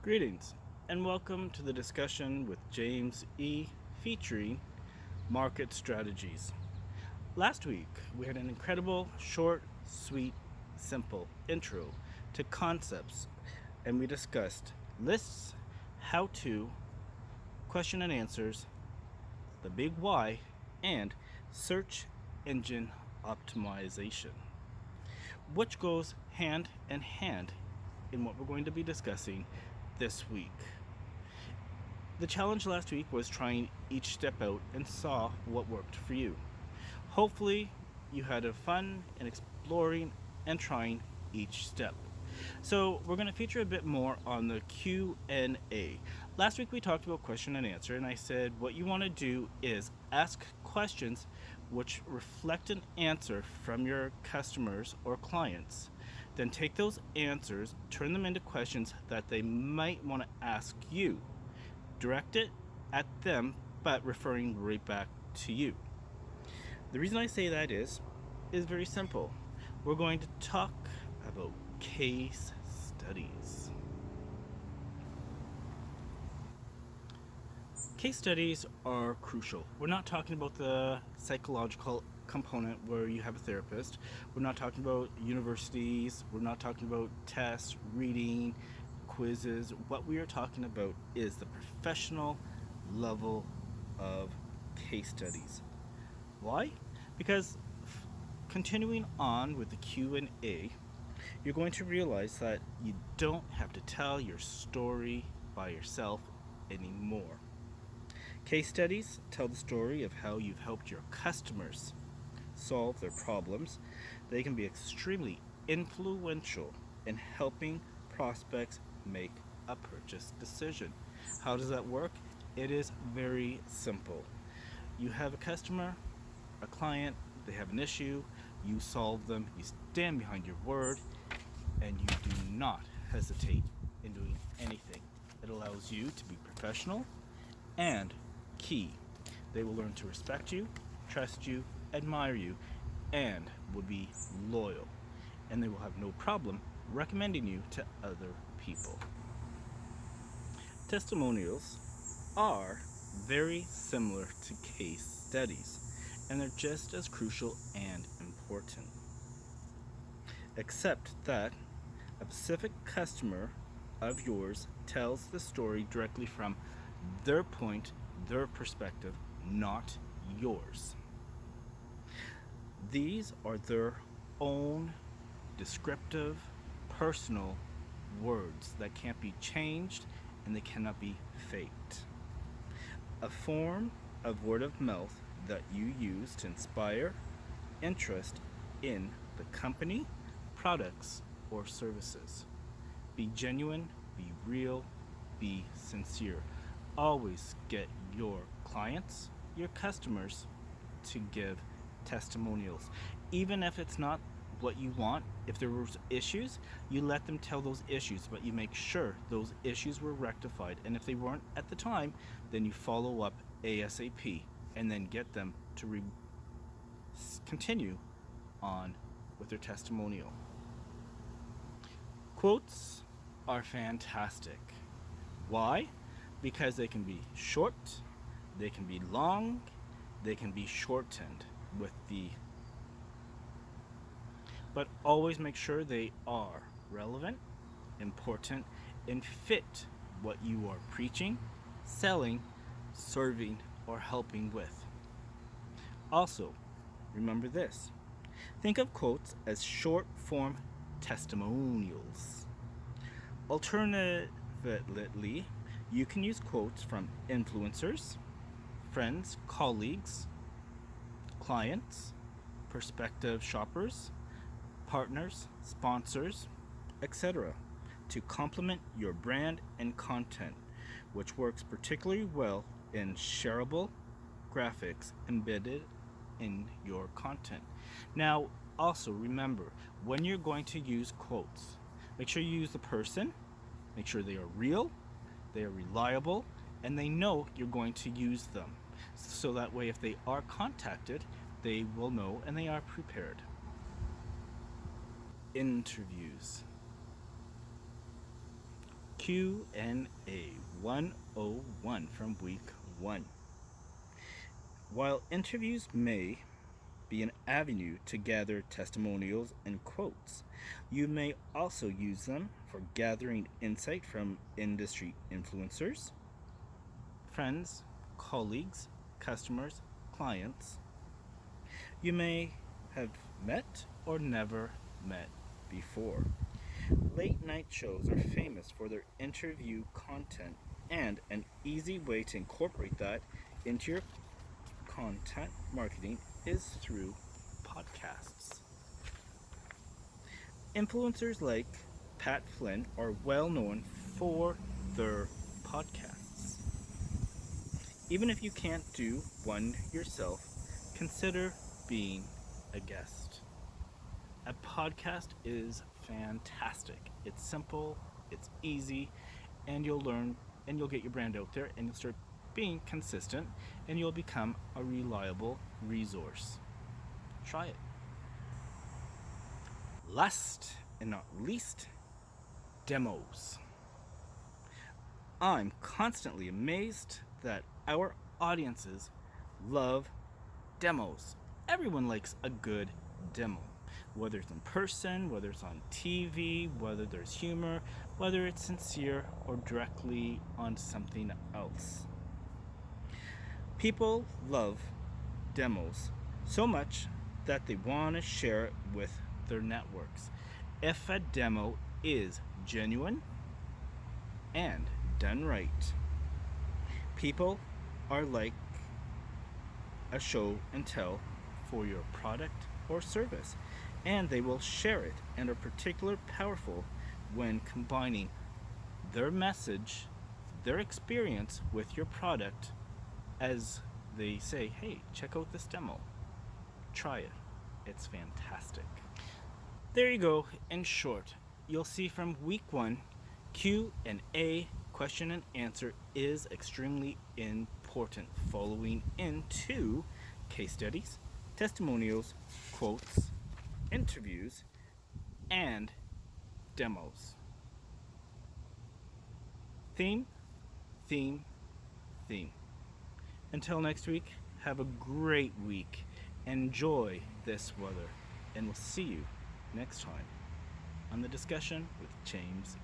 Greetings and welcome to the discussion with James E. featuring market strategies. Last week we had an incredible, short, sweet, simple intro to concepts, and we discussed lists, how to, question and answers, the big why, and search engine optimization, which goes hand in hand in what we're going to be discussing this week. The challenge last week was trying each step out and saw what worked for you. Hopefully, you had a fun in exploring and trying each step. So we're going to feature a bit more on the Q&A. Last week we talked about question and answer, and I said what you want to do is ask questions which reflect an answer from your customers or clients. Then take those answers, turn them into questions that they might want to ask you. Direct it at them, but referring right back to you. The reason I say that is very simple. We're going to talk about case studies. Case studies are crucial. We're not talking about the psychological component where you have a therapist. We're not talking about universities. We're not talking about tests, reading, quizzes. What we are talking about is the professional level of case studies. Why? Because continuing on with the Q&A, you're going to realize that you don't have to tell your story by yourself anymore. Case studies tell the story of how you've helped your customers solve their problems. They can be extremely influential in helping prospects make a purchase decision. How does that work? It is very simple. You have a customer, a client, they have an issue, you solve them, you stand behind your word, and you do not hesitate in doing anything. It allows you to be professional and key. They will learn to respect you, trust you, admire you, and will be loyal. And they will have no problem recommending you to other people. Testimonials are very similar to case studies, and they're just as crucial and important. Except that a specific customer of yours tells the story directly from their point, their perspective, not yours. These are their own descriptive, personal words that can't be changed and they cannot be faked. A form of word of mouth that you use to inspire interest in the company, products, or services. Be genuine, be real, be sincere. Always get your clients, your customers to give testimonials. Even if it's not what you want, if there were issues, you let them tell those issues, but you make sure those issues were rectified. And if they weren't at the time, then you follow up ASAP and then get them to continue on with their testimonial. Quotes are fantastic. Why? Because they can be short, they can be long, they can be shortened with the, but always make sure they are relevant, important, and fit what you are preaching, selling, serving, or helping with. Also, remember this. Think of quotes as short form testimonials. Alternatively, you can use quotes from influencers, friends, colleagues, clients, prospective shoppers, partners, sponsors, etc. to complement your brand and content, which works particularly well in shareable graphics embedded in your content. Now, also remember, when you're going to use quotes, make sure you use the person, make sure they are real, they are reliable, and they know you're going to use them. So that way, if they are contacted, they will know and they are prepared. Interviews. Q&A 101 from week 1. While interviews may be an avenue to gather testimonials and quotes, you may also use them for gathering insight from industry influencers, friends, colleagues, customers, clients you may have met or never met before. Late night shows are famous for their interview content, and an easy way to incorporate that into your content marketing is through podcasts. Influencers like Pat Flynn are well known for their podcasts. Even if you can't do one yourself, consider being a guest. A podcast is fantastic. It's simple, it's easy, and you'll learn and you'll get your brand out there and you'll start being consistent and you'll become a reliable resource. Try it. Last and not least, demos. I'm constantly amazed that our audiences love demos. Everyone likes a good demo. Whether it's in person, whether it's on TV, whether there's humor, whether it's sincere or directly on something else. People love demos so much that they want to share it with their networks. If a demo is genuine and done right, people are like a show and tell for your product or service, and they will share it and are particularly powerful when combining their message, their experience with your product, as they say, hey, check out this demo. Try it. It's fantastic. There you go. In short, you'll see from week 1, Q&A, question and answer, is extremely important, following into case studies, testimonials, quotes, interviews, and demos. Theme, theme, theme. Until next week, have a great week. Enjoy this weather, and we'll see you next time on the discussion with James